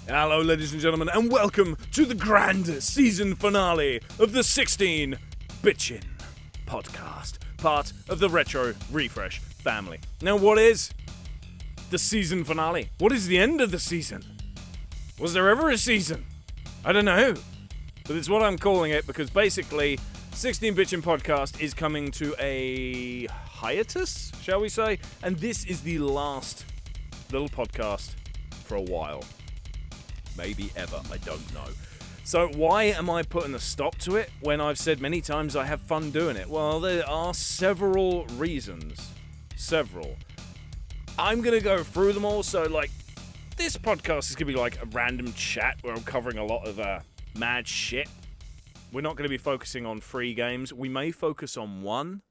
Hello, ladies and gentlemen, and welcome to the grand season finale of the 16 Bitchin' podcast, part of the Retro Refresh family. Now, what is the season finale? What is the end of the season? Was there ever a season? I don't know, but it's what I'm calling it because basically 16 Bitchin' podcast is coming to a hiatus, shall we say, and this is the last little podcast for a while. Maybe ever, I don't know. So why am I putting a stop to it when I've said many times I have fun doing it? Well, there are several reasons. Several. I'm going to go through them all, so this podcast is going to be like a random chat where I'm covering a lot of mad shit. We're not going to be focusing on free games. We may focus on one.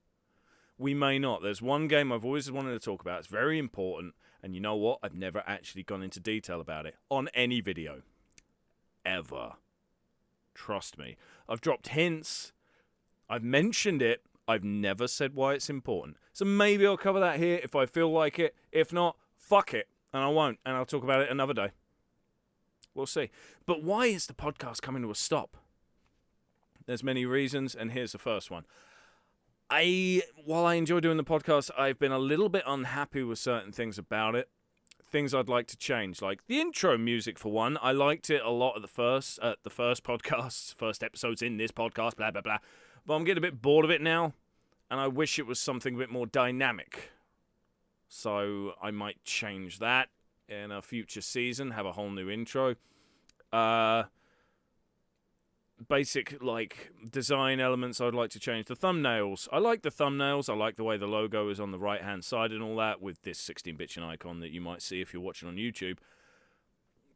We may not. There's one game I've always wanted to talk about. It's very important. And you know what? I've never actually gone into detail about it on any video. Ever. Trust me. I've dropped hints. I've mentioned it. I've never said why it's important. So maybe I'll cover that here if I feel like it. If not, fuck it. And I won't. And I'll talk about it another day. We'll see. But why is the podcast coming to a stop? There's many reasons, and here's the first one. While I enjoy doing the podcast, I've been a little bit unhappy with certain things about it. Things I'd like to change, like the intro music for one. I liked it a lot at the first podcasts, first episodes in this podcast, blah, blah, blah. But I'm getting a bit bored of it now, and I wish it was something a bit more dynamic. So I might change that in a future season, have a whole new intro. Basic, design elements I'd like to change. The thumbnails. I like the thumbnails. I like the way the logo is on the right-hand side and all that with this 16-bitchin' icon that you might see if you're watching on YouTube.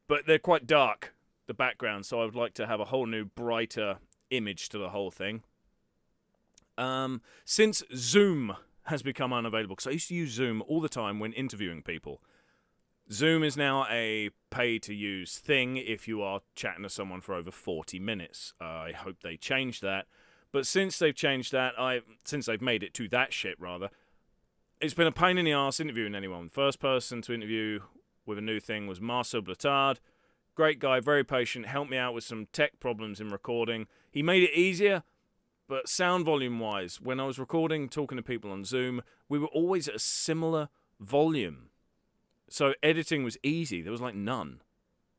But they're quite dark, the background, so I would like to have a whole new, brighter image to the whole thing. Since Zoom has become unavailable, because I used to use Zoom all the time when interviewing people, Zoom is now a pay-to-use thing if you are chatting to someone for over 40 minutes. I hope they change that. But since they've changed that, since they've made it to that shit, rather, it's been a pain in the arse interviewing anyone. First person to interview with a new thing was Marcel Blatard. Great guy, very patient, helped me out with some tech problems in recording. He made it easier, but sound volume-wise, when I was recording, talking to people on Zoom, we were always at a similar volume. So editing was easy. There was none.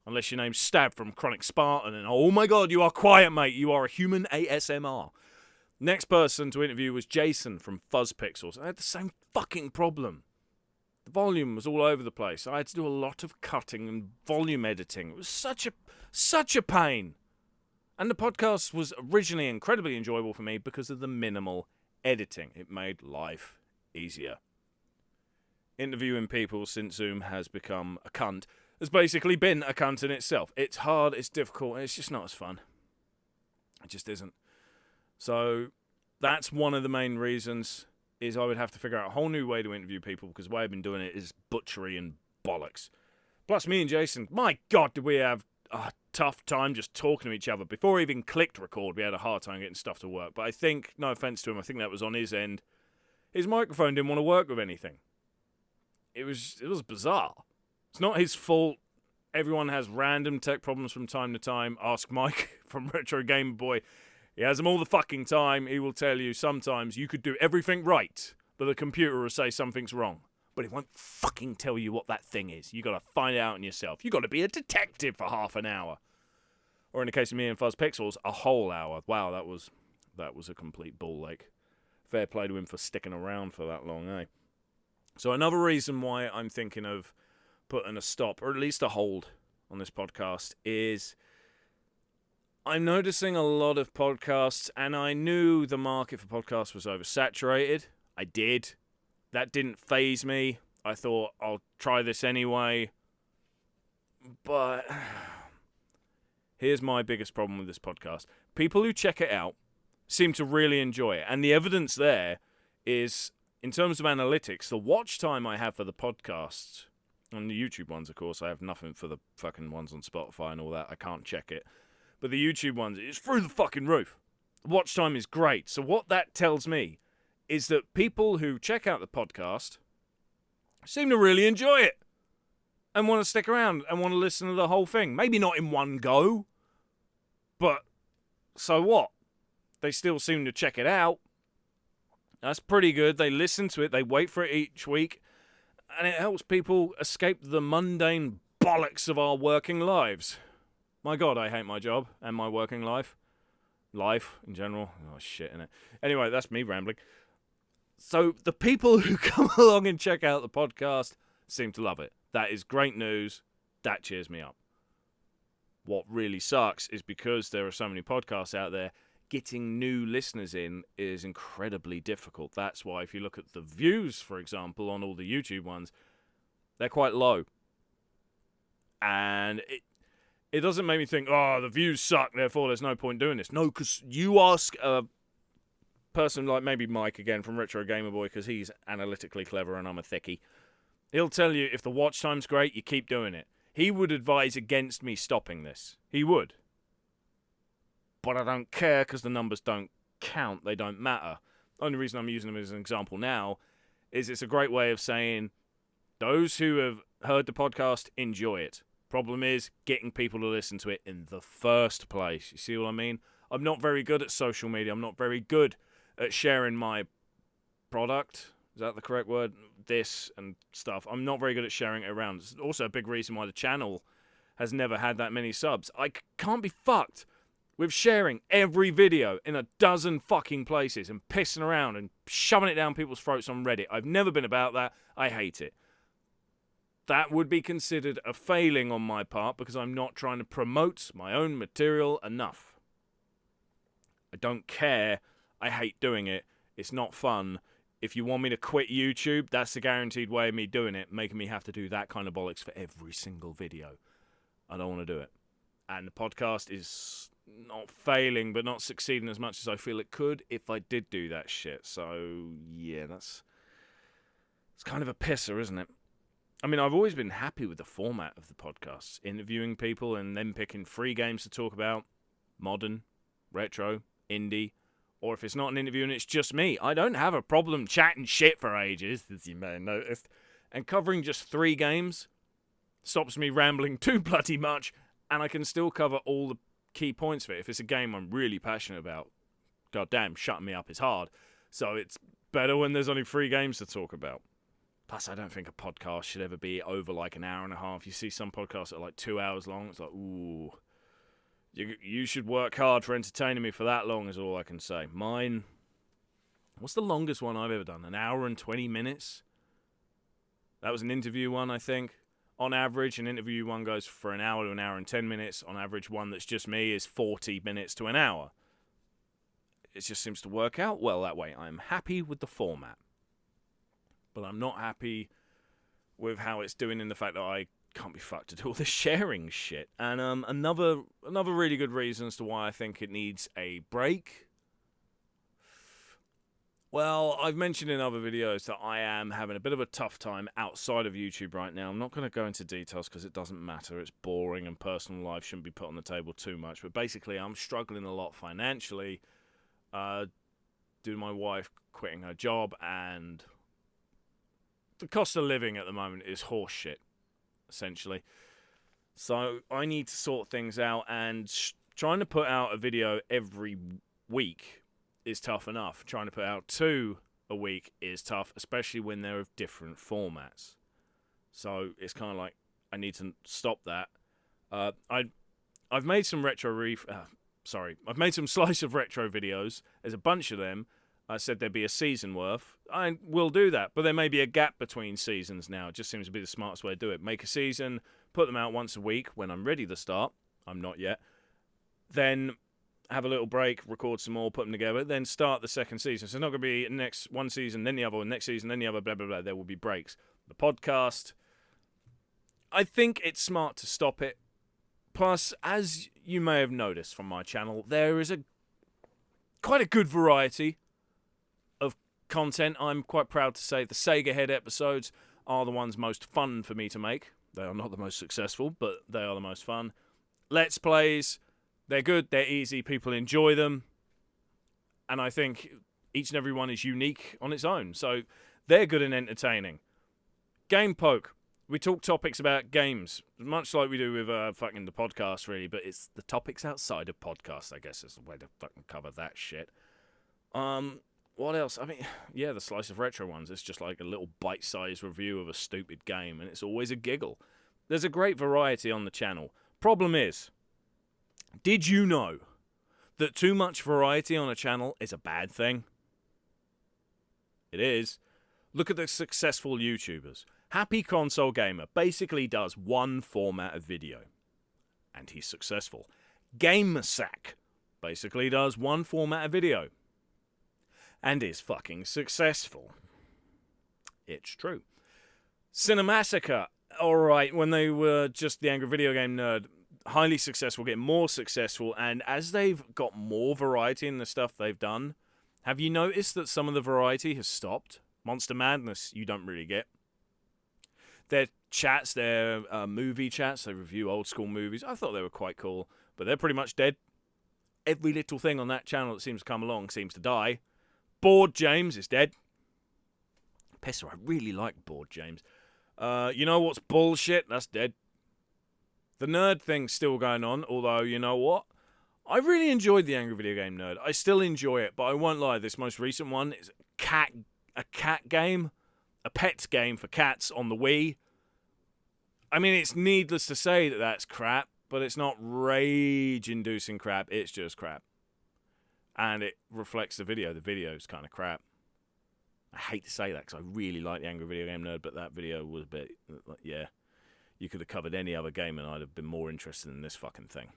Unless your name's Stab from Chronic Spartan and oh my god, you are quiet, mate. You are a human ASMR. Next person to interview was Jason from Fuzz Pixels. I had the same fucking problem. The volume was all over the place. I had to do a lot of cutting and volume editing. It was such a pain. And the podcast was originally incredibly enjoyable for me because of the minimal editing. It made life easier. Interviewing people since Zoom has become a cunt has basically been a cunt in itself. It's hard, it's difficult, and it's just not as fun. It just isn't. So that's one of the main reasons is I would have to figure out a whole new way to interview people because the way I've been doing it is butchery and bollocks. Plus me and Jason, my god, did we have a tough time just talking to each other. Before we even clicked record, we had a hard time getting stuff to work. But I think, no offense to him, I think that was on his end. His microphone didn't want to work with anything. It was bizarre. It's not his fault. Everyone has random tech problems from time to time. Ask Mike from Retro Game Boy. He has them all the fucking time. He will tell you sometimes you could do everything right, but the computer will say something's wrong. But it won't fucking tell you what that thing is. You got to find it out in yourself. You got to be a detective for half an hour. Or in the case of me and Fuzz Pixels, a whole hour. Wow, that was a complete ball ache. Fair play to him for sticking around for that long, eh? So another reason why I'm thinking of putting a stop, or at least a hold, on this podcast is I'm noticing a lot of podcasts, and I knew the market for podcasts was oversaturated. I did. That didn't faze me. I thought, I'll try this anyway. But here's my biggest problem with this podcast. People who check it out seem to really enjoy it, and the evidence there is... In terms of analytics, the watch time I have for the podcasts, on the YouTube ones, of course, I have nothing for the fucking ones on Spotify and all that. I can't check it. But the YouTube ones, it's through the fucking roof. The watch time is great. So what that tells me is that people who check out the podcast seem to really enjoy it. and want to stick around and want to listen to the whole thing. Maybe not in one go, but so what? They still seem to check it out. That's pretty good. They listen to it. They wait for it each week. And it helps people escape the mundane bollocks of our working lives. My God, I hate my job and my working life. Life in general. Oh, shit, innit? Anyway, that's me rambling. So the people who come along and check out the podcast seem to love it. That is great news. That cheers me up. What really sucks is because there are so many podcasts out there, getting new listeners in is incredibly difficult. That's why if you look at the views, for example, on all the YouTube ones, they're quite low. And it doesn't make me think, oh, the views suck, therefore there's no point doing this. No, because you ask a person like maybe Mike again from Retro Gamer Boy, because he's analytically clever and I'm a thickie. He'll tell you if the watch time's great, you keep doing it. He would advise against me stopping this. He would. But I don't care because the numbers don't count. They don't matter. Only reason I'm using them as an example now is it's a great way of saying those who have heard the podcast enjoy it. Problem is getting people to listen to it in the first place. You see what I mean? I'm not very good at social media. I'm not very good at sharing my product. Is that the correct word? This and stuff. I'm not very good at sharing it around. It's also a big reason why the channel has never had that many subs. I can't be fucked with sharing every video in a dozen fucking places and pissing around and shoving it down people's throats on Reddit. I've never been about that. I hate it. That would be considered a failing on my part because I'm not trying to promote my own material enough. I don't care. I hate doing it. It's not fun. If you want me to quit YouTube, that's the guaranteed way of me doing it, making me have to do that kind of bollocks for every single video. I don't want to do it. And the podcast is not failing, but not succeeding as much as I feel it could if I did do that shit. So, yeah, it's kind of a pisser, isn't it? I mean, I've always been happy with the format of the podcasts. Interviewing people and then picking free games to talk about. Modern, retro, indie. Or if it's not an interview and it's just me, I don't have a problem chatting shit for ages, as you may have noticed. And covering just 3 games stops me rambling too bloody much, and I can still cover all the key points of it. If it's a game I'm really passionate about, goddamn, shutting me up is hard. So it's better when there's only 3 games to talk about. Plus, I don't think a podcast should ever be over like an hour and a half. You see some podcasts that are like 2 hours long. It's like, ooh. You should work hard for entertaining me for that long is all I can say. Mine, what's the longest one I've ever done? An hour and 20 minutes? That was an interview one, I think. On average, an interview one goes for an hour to an hour and 10 minutes. On average, one that's just me is 40 minutes to an hour. It just seems to work out well that way. I'm happy with the format. But I'm not happy with how it's doing in the fact that I can't be fucked to do all this sharing shit. And another really good reason as to why I think it needs a break. Well, I've mentioned in other videos that I am having a bit of a tough time outside of YouTube right now. I'm not going to go into details because it doesn't matter. It's boring and personal life shouldn't be put on the table too much. But basically, I'm struggling a lot financially due to my wife quitting her job, and the cost of living at the moment is horse shit, essentially. So I need to sort things out, and trying to put out a video every week is tough enough. Trying to put out 2 a week is tough, especially when they're of different formats. So it's kind of like I need to stop that. I've made some I've made some slice of retro videos. There's a bunch of them. I said there'd be a season worth. I will do that, but there may be a gap between seasons now. It just seems to be the smartest way to do it. Make a season, put them out once a week when I'm ready to start. I'm not yet. Then have a little break, record some more, put them together, then start the second season. So it's not going to be next one season, then the other one, next season, then the other, blah, blah, blah. There will be breaks. The podcast, I think it's smart to stop it. Plus, as you may have noticed from my channel, there is quite a good variety of content. I'm quite proud to say the Sega Head episodes are the ones most fun for me to make. They are not the most successful, but they are the most fun. Let's Plays, they're good, they're easy, people enjoy them, and I think each and every one is unique on its own, so they're good and entertaining. Game Poke, We talk topics about games, much like we do with fucking the podcast, really, but it's the topics outside of podcasts, I guess, is the way to fucking cover that shit. What else? I mean, yeah, the Slice of Retro ones, it's just like a little bite-sized review of a stupid game, and it's always a giggle. There's a great variety on the channel. Problem is, did you know that too much variety on a channel is a bad thing? It is. Look at the successful YouTubers. Happy Console Gamer basically does one format of video, and he's successful. GameSack basically does one format of video, and is fucking successful. It's true. Cinemassacre, alright, when they were just the Angry Video Game Nerd, highly successful, getting more successful, and as they've got more variety in the stuff they've done, have you noticed that some of the variety has stopped? Monster Madness, you don't really get. Their chats, their movie chats, they review old school movies. I thought they were quite cool, but they're pretty much dead. Every little thing on that channel that seems to come along seems to die. Bored James is dead. Pisser, I really like Bored James. You know what's bullshit? That's dead. The nerd thing's still going on, although, you know what? I really enjoyed the Angry Video Game Nerd. I still enjoy it, but I won't lie, this most recent one is a cat game. A pets game for cats on the Wii. I mean, it's needless to say that that's crap, but it's not rage-inducing crap. It's just crap. And it reflects the video. The video's kind of crap. I hate to say that because I really like the Angry Video Game Nerd, but that video was a bit, yeah. You could have covered any other game and I'd have been more interested in this fucking thing.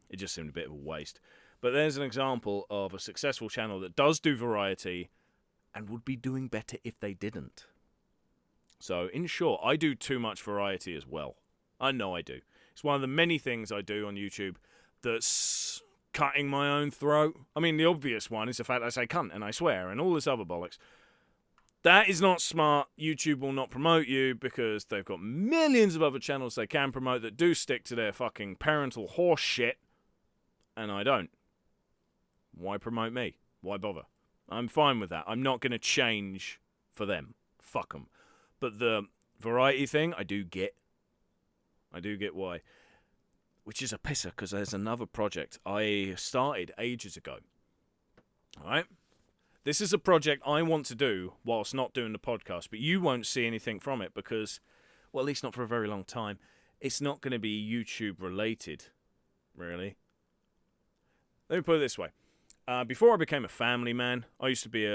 It just seemed a bit of a waste. But there's an example of a successful channel that does do variety and would be doing better if they didn't. So, in short, I do too much variety as well. I know I do. It's one of the many things I do on YouTube that's cutting my own throat. I mean, the obvious one is the fact I say cunt and I swear and all this other bollocks. That is not smart. YouTube will not promote you because they've got millions of other channels they can promote that do stick to their fucking parental horse shit, and I don't. Why promote me? Why bother? I'm fine with that. I'm not going to change for them. Fuck them. But the variety thing, I do get. I do get why. Which is a pisser, because there's another project I started ages ago. Alright? This is a project I want to do whilst not doing the podcast, but you won't see anything from it because, well, at least not for a very long time. It's not going to be YouTube related, really. Let me put it this way. Before I became a family man, I used to be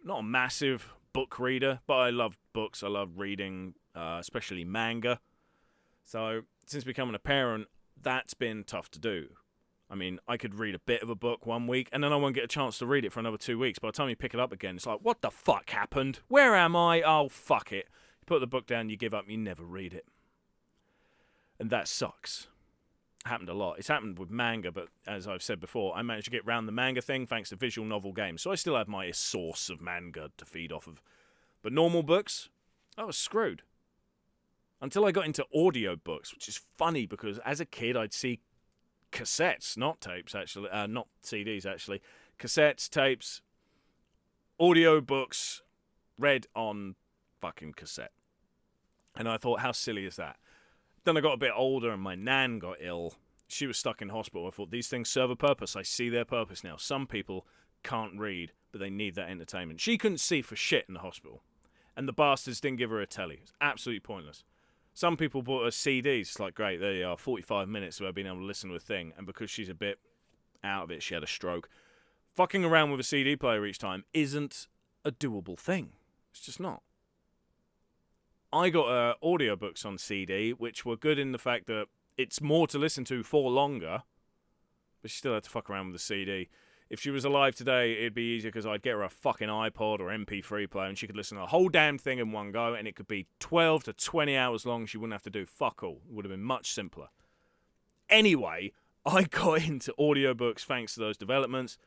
not a massive book reader, but I loved books. I loved reading, especially manga. So, since becoming a parent, that's been tough to do. I mean, I could read a bit of a book one week, and then I won't get a chance to read it for another 2 weeks. By the time you pick it up again, it's like, what the fuck happened? Where am I? Oh, fuck it. You put the book down, you give up, you never read it. And that sucks. Happened a lot. It's happened with manga, but as I've said before, I managed to get around the manga thing thanks to visual novel games. So I still have my source of manga to feed off of. But normal books, I was screwed. Until I got into audio books, which is funny because as a kid I'd see cassettes, not tapes actually, not CDs actually, cassettes, tapes, audio books read on fucking cassette. And I thought, how silly is that? Then I got a bit older and my nan got ill. She was stuck in hospital. I thought, these things serve a purpose. I see their purpose now. Some people can't read, but they need that entertainment. She couldn't see for shit in the hospital. And the bastards didn't give her a telly. It's absolutely pointless. Some people bought her CDs. It's like, great, there you are, 45 minutes of her being able to listen to a thing. And because she's a bit out of it, she had a stroke. Fucking around with a CD player each time isn't a doable thing. It's just not. I got audiobooks on CD, which were good in the fact that it's more to listen to for longer, but she still had to fuck around with the CD. If she was alive today, it'd be easier because I'd get her a fucking iPod or MP3 player and she could listen to the whole damn thing in one go, and it could be 12 to 20 hours long. She wouldn't have to do fuck all. It would have been much simpler. Anyway, I got into audiobooks thanks to those developments.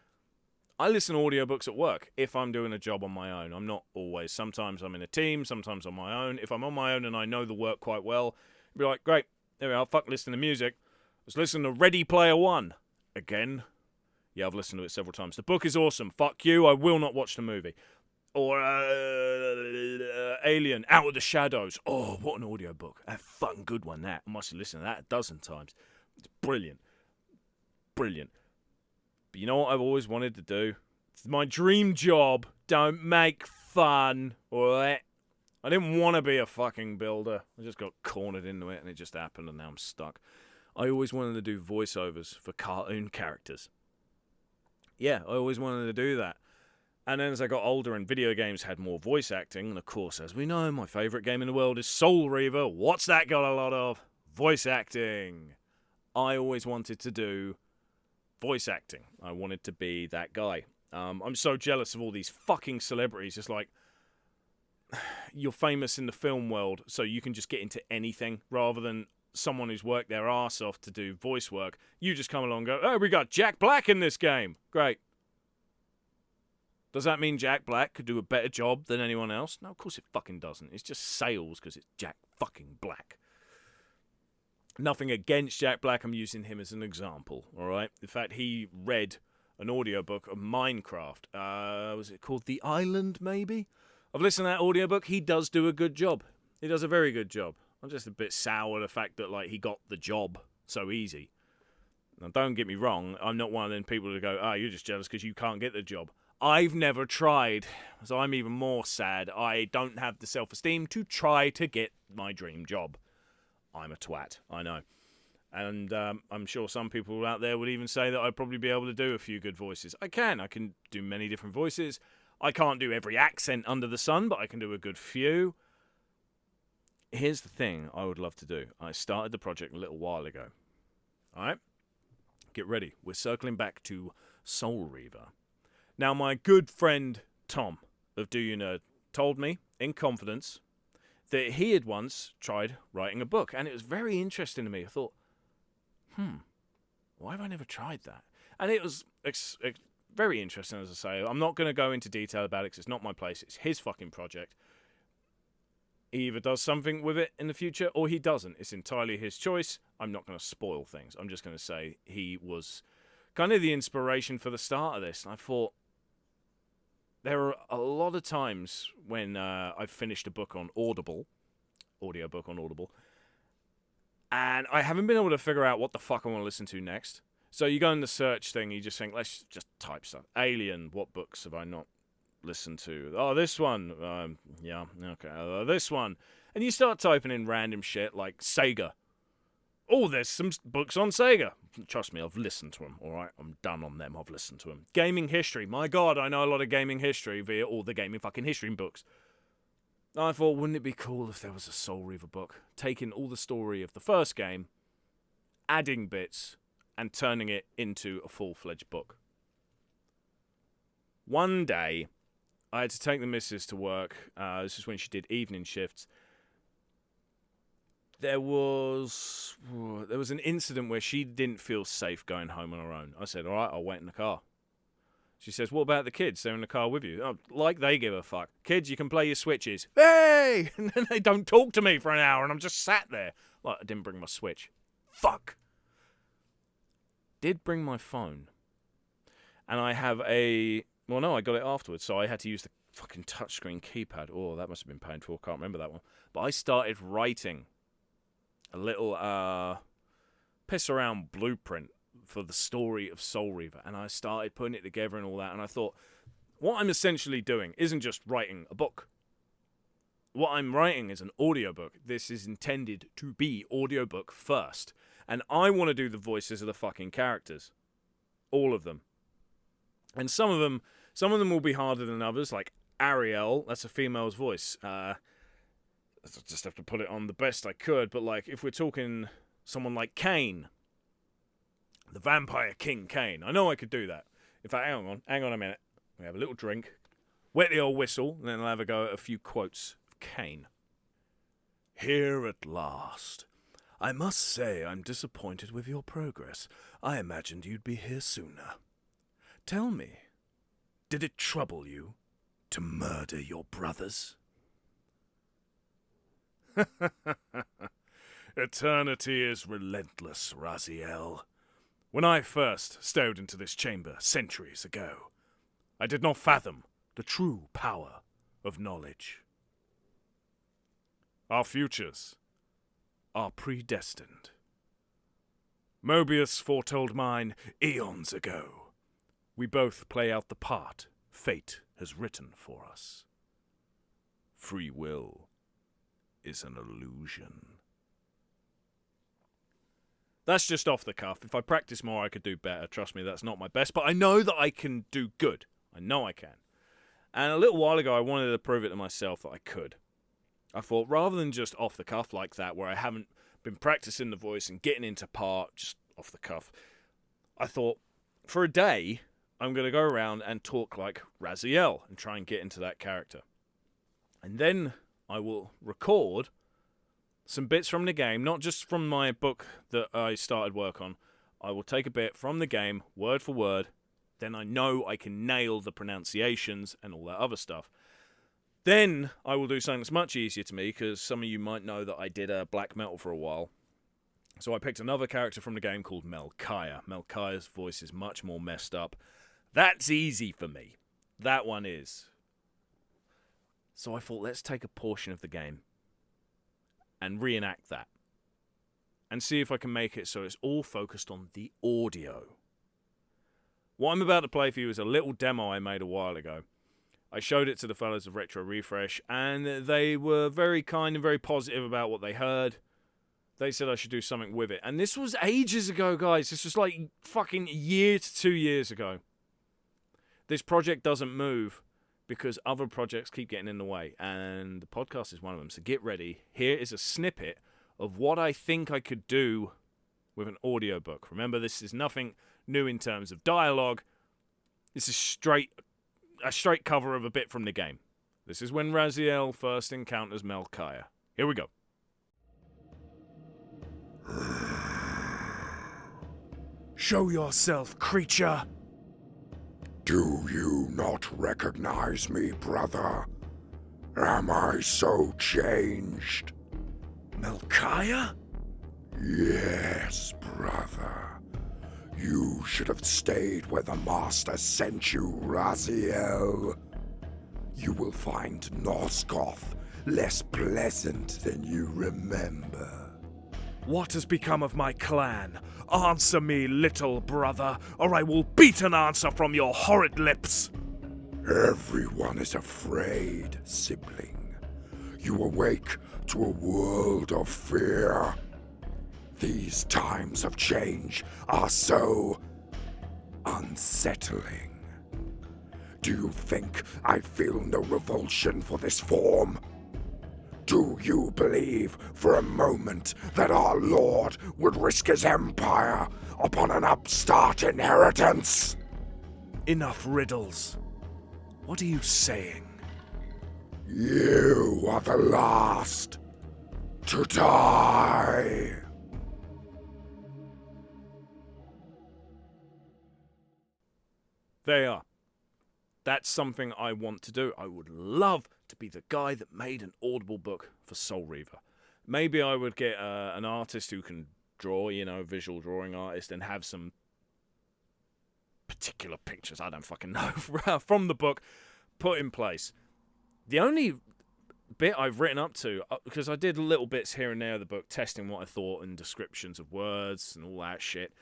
I listen to audiobooks at work if I'm doing a job on my own. I'm not always. Sometimes I'm in a team, sometimes on my own. If I'm on my own and I know the work quite well, I'll be like, great, there we are, fuck listening to music. Let's listen to Ready Player One. Again. Yeah, I've listened to it several times. The book is awesome. Fuck you, I will not watch the movie. Or Alien, Out of the Shadows. Oh, what an audiobook. A fucking good one, that. I must have listened to that a dozen times. It's brilliant. Brilliant. But you know what I've always wanted to do? It's my dream job. Don't make fun. Alright? I didn't want to be a fucking builder. I just got cornered into it and it just happened and now I'm stuck. I always wanted to do voiceovers for cartoon characters. Yeah, I always wanted to do that. And then as I got older and video games had more voice acting, and of course, as we know, my favourite game in the world is Soul Reaver. What's that got a lot of? Voice acting. I always wanted to do voice acting. I wanted to be that guy. I'm so jealous of all these fucking celebrities. It's like, you're famous in the film world, so you can just get into anything, rather than someone who's worked their arse off to do voice work. You just come along and go, oh, we got Jack Black in this game. Great. Does that mean Jack Black could do a better job than anyone else? No, of course it fucking doesn't. It's just sales because it's Jack fucking Black. Nothing against Jack Black. I'm using him as an example, all right? In fact, he read an audiobook of Minecraft. Was it called The Island, maybe? I've listened to that audiobook. He does do a good job. He does a very good job. I'm just a bit sour the fact that, like, he got the job so easy. Now, don't get me wrong. I'm not one of them people to go, you're just jealous because you can't get the job. I've never tried, so I'm even more sad. I don't have the self-esteem to try to get my dream job. I'm a twat, I know. And I'm sure some people out there would even say that I'd probably be able to do a few good voices. I can do many different voices. I can't do every accent under the sun, but I can do a good few. Here's the thing I would love to do. I started the project a little while ago. Alright? Get ready. We're circling back to Soul Reaver. Now, my good friend Tom of Do You Nerd told me, in confidence, that he had once tried writing a book. And it was very interesting to me. I thought, why have I never tried that? And it was very interesting, as I say. I'm not going to go into detail about it because it's not my place. It's his fucking project. He either does something with it in the future or he doesn't. It's entirely his choice. I'm not going to spoil things. I'm just going to say he was kind of the inspiration for the start of this. And I thought, there are a lot of times when I've finished a book on Audible, audiobook on Audible, and I haven't been able to figure out what the fuck I want to listen to next. So you go in the search thing, you just think, let's just type stuff. Alien, what books have I not listened to? Oh, this one. Yeah, okay. This one. And you start typing in random shit like Sega. Oh, there's some books on Sega. Trust me, I've listened to them, alright? I'm done on them, I've listened to them. Gaming history. My god, I know a lot of gaming history via all the gaming fucking history books. I thought, wouldn't it be cool if there was a Soul Reaver book? Taking all the story of the first game, adding bits, and turning it into a full-fledged book. One day, I had to take the missus to work. This is when she did evening shifts. There was an incident where she didn't feel safe going home on her own. I said, all right, I'll wait in the car. She says, what about the kids? They're in the car with you. Oh, like they give a fuck. Kids, you can play your Switches. Hey! And then they don't talk to me for an hour and I'm just sat there. Like, I didn't bring my Switch. Fuck. Did bring my phone. And I have I got it afterwards, so I had to use the fucking touchscreen keypad. Oh, that must have been painful. Can't remember that one. But I started writing a little piss around blueprint for the story of Soul Reaver, and I started putting it together and all that, and I thought, what I'm essentially doing isn't just writing a book. What I'm writing is an audiobook. This is intended to be audiobook first, and I want to do the voices of the fucking characters. All of them. And some of them will be harder than others, like Ariel, that's a female's voice. I just have to put it on the best I could, but like if we're talking someone like Kane, the Vampire King Kane, I know I could do that. In fact, hang on a minute. We have a little drink, wet the old whistle, and then I'll have a go at a few quotes of Kane. Here at last. I must say I'm disappointed with your progress. I imagined you'd be here sooner. Tell me, did it trouble you to murder your brothers? Eternity is relentless, Raziel. When I first stowed into this chamber centuries ago, I did not fathom the true power of knowledge. Our futures are predestined. Mobius foretold mine eons ago. We both play out the part fate has written for us. Free will is an illusion. That's just off the cuff. If I practice more, I could do better. Trust me, that's not my best, but I know that I can do good. I know I can. And a little while ago, I wanted to prove it to myself that I could. I thought, rather than just off the cuff like that, where I haven't been practicing the voice and getting into part just off the cuff, I thought, for a day, I'm going to go around and talk like Raziel and try and get into that character. And then I will record some bits from the game, not just from my book that I started work on. I will take a bit from the game, word for word. Then I know I can nail the pronunciations and all that other stuff. Then I will do something that's much easier to me, because some of you might know that I did black metal for a while. So I picked another character from the game called Melchiah. Melchiah's voice is much more messed up. That's easy for me. That one is. So I thought, let's take a portion of the game and reenact that. And see if I can make it so it's all focused on the audio. What I'm about to play for you is a little demo I made a while ago. I showed it to the fellas of Retro Refresh, and they were very kind and very positive about what they heard. They said I should do something with it. And this was ages ago, guys. This was like fucking a year to 2 years ago. This project doesn't move because other projects keep getting in the way. And the podcast is one of them. So get ready. Here is a snippet of what I think I could do with an audiobook. Remember, this is nothing new in terms of dialogue. This is a straight cover of a bit from the game. This is when Raziel first encounters Melchiah. Here we go. Show yourself, creature. Do you not recognize me, brother? Am I so changed? Melchiah? Yes, brother. You should have stayed where the Master sent you, Raziel. You will find Nosgoth less pleasant than you remember. What has become of my clan? Answer me, little brother, or I will beat an answer from your horrid lips. Everyone is afraid, sibling. You awake to a world of fear. These times of change are so unsettling. Do you think I feel no revulsion for this form? Do you believe for a moment that our Lord would risk his empire upon an upstart inheritance? Enough riddles. What are you saying? You are the last to die. There you are. That's something I want to do. I would love to be the guy that made an Audible book for Soul Reaver. Maybe I would get an artist who can draw, visual drawing artist, and have some particular pictures, I don't fucking know, from the book put in place. The only bit I've written up to, because I did little bits here and there of the book, testing what I thought and descriptions of words and all that shit.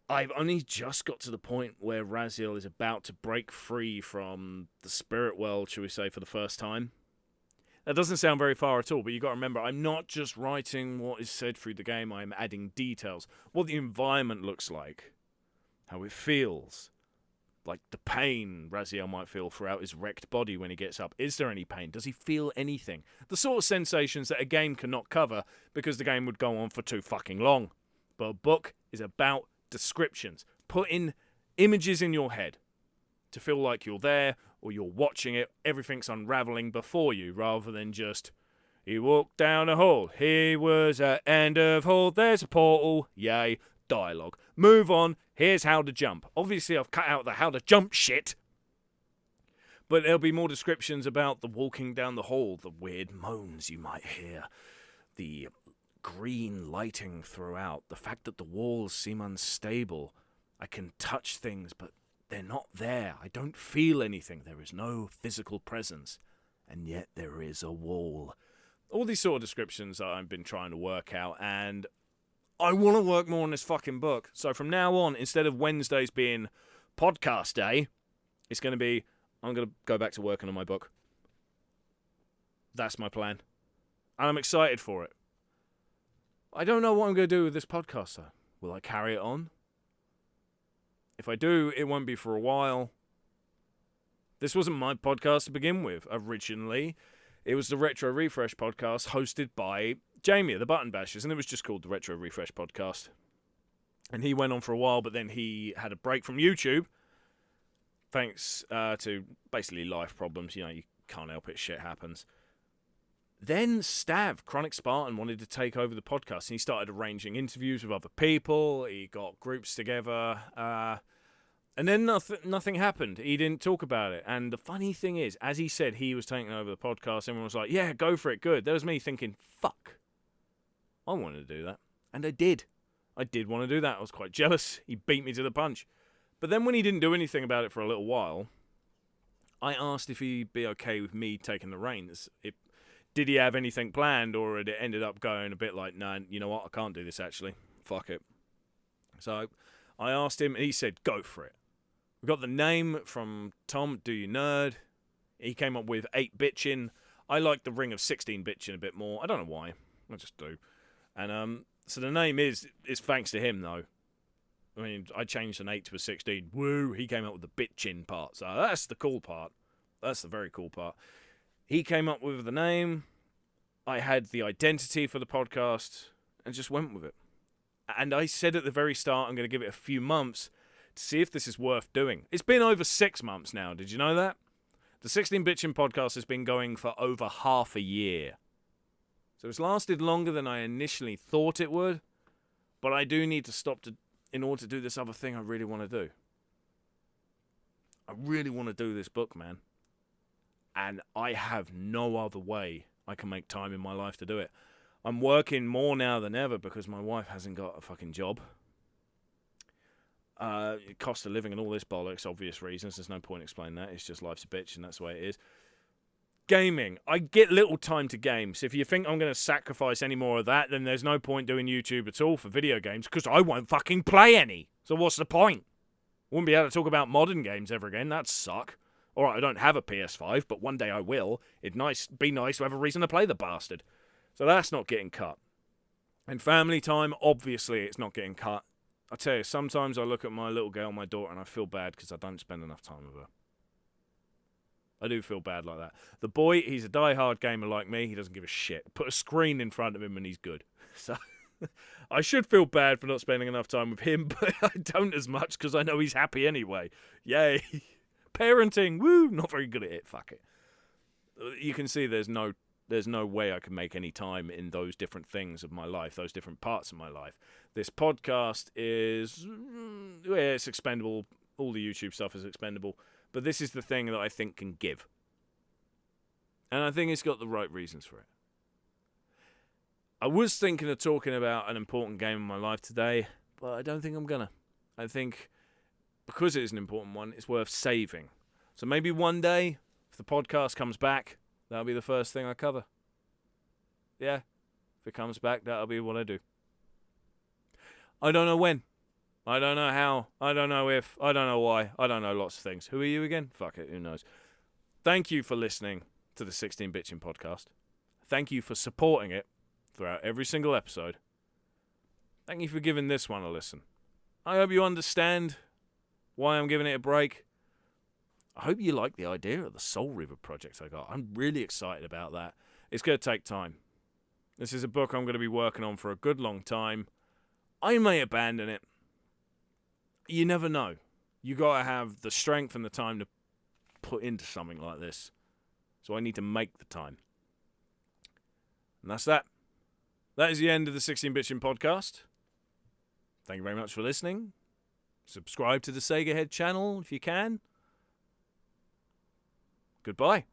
I've only just got to the point where Raziel is about to break free from the spirit world, shall we say, for the first time. That doesn't sound very far at all, but you got to remember, I'm not just writing what is said through the game, I'm adding details. What the environment looks like, how it feels, like the pain Raziel might feel throughout his wrecked body when he gets up. Is there any pain? Does he feel anything? The sort of sensations that a game cannot cover because the game would go on for too fucking long. But a book is about descriptions. Put in images in your head to feel like you're there or you're watching it. Everything's unraveling before you rather than just, he walked down a hall, he was at end of hall, there's a portal, yay, dialogue. Move on, here's how to jump. Obviously I've cut out the how to jump shit, but there'll be more descriptions about the walking down the hall, the weird moans you might hear, the green lighting throughout, the fact that the walls seem unstable. I can touch things, but they're not there. I don't feel anything. There is no physical presence. And yet there is a wall. All these sort of descriptions that I've been trying to work out, and I want to work more on this fucking book. So from now on, instead of Wednesdays being podcast day, it's going to be, I'm going to go back to working on my book. That's my plan. And I'm excited for it. I don't know what I'm going to do with this podcast, though. Will I carry it on? If I do, it won't be for a while. This wasn't my podcast to begin with, originally. It was the Retro Refresh podcast hosted by Jamie of the Button Bashers, and it was just called the Retro Refresh podcast. And he went on for a while, but then he had a break from YouTube, thanks to basically life problems. You know, you can't help it, shit happens. Then Stav, Chronic Spartan, wanted to take over the podcast, and he started arranging interviews with other people. He got groups together, and then nothing happened. He didn't talk about it. And the funny thing is, as he said he was taking over the podcast, everyone was like, yeah, go for it, good. There was me thinking, fuck, I wanted to do that. And I did. I did want to do that. I was quite jealous. He beat me to the punch. But then when he didn't do anything about it for a little while, I asked if he'd be okay with me taking the reins. Did he have anything planned, or had it ended up going a bit like, nah, you know what, I can't do this actually. Fuck it. So I asked him, and he said, go for it. We got the name from Tom, Do You Nerd. He came up with 8-bitchin. I like the ring of 16-bitchin a bit more. I don't know why. I just do. And so the name is thanks to him, though. I mean, I changed an 8 to a 16. Woo! He came up with the bitchin part. So that's the cool part. That's the very cool part. He came up with the name. I had the identity for the podcast and just went with it. And I said at the very start, I'm going to give it a few months to see if this is worth doing. It's been over 6 months now. Did you know that? The 16-Bitchin podcast has been going for over half a year. So it's lasted longer than I initially thought it would. But I do need to stop in order to do this other thing I really want to do. I really want to do this book, man. And I have no other way I can make time in my life to do it. I'm working more now than ever because my wife hasn't got a fucking job. Cost of living and all this bollocks, obvious reasons. There's no point explaining that. It's just life's a bitch and that's the way it is. Gaming. I get little time to game. So if you think I'm going to sacrifice any more of that, then there's no point doing YouTube at all for video games because I won't fucking play any. So what's the point? Wouldn't be able to talk about modern games ever again. That'd suck. Alright, I don't have a PS5, but one day I will. It'd be nice to have a reason to play the bastard. So that's not getting cut. And family time, obviously it's not getting cut. I tell you, sometimes I look at my little girl, my daughter, and I feel bad because I don't spend enough time with her. I do feel bad like that. The boy, he's a die-hard gamer like me. He doesn't give a shit. Put a screen in front of him and he's good. So I should feel bad for not spending enough time with him, but I don't as much because I know he's happy anyway. Yay. Parenting, woo, not very good at it, fuck it. You can see there's no way I can make any time in those different things of my life, those different parts of my life. This podcast is, it's expendable. All the YouTube stuff is expendable. But this is the thing that I think can give. And I think it's got the right reasons for it. I was thinking of talking about an important game in my life today, but I don't think I'm gonna. I think because it is an important one, it's worth saving. So maybe one day, if the podcast comes back, that'll be the first thing I cover. Yeah, if it comes back, that'll be what I do. I don't know when. I don't know how. I don't know if. I don't know why. I don't know lots of things. Who are you again? Fuck it, who knows. Thank you for listening to the 16-Bitchin podcast. Thank you for supporting it throughout every single episode. Thank you for giving this one a listen. I hope you understand why I'm giving it a break. I hope you like the idea of the Soul Reaver project I got. I'm really excited about that. It's going to take time. This is a book I'm going to be working on for a good long time. I may abandon it. You never know. You got to have the strength and the time to put into something like this. So I need to make the time. And that's that. That is the end of the 16-Bitchin podcast. Thank you very much for listening. Subscribe to the Sega Head channel if you can. Goodbye.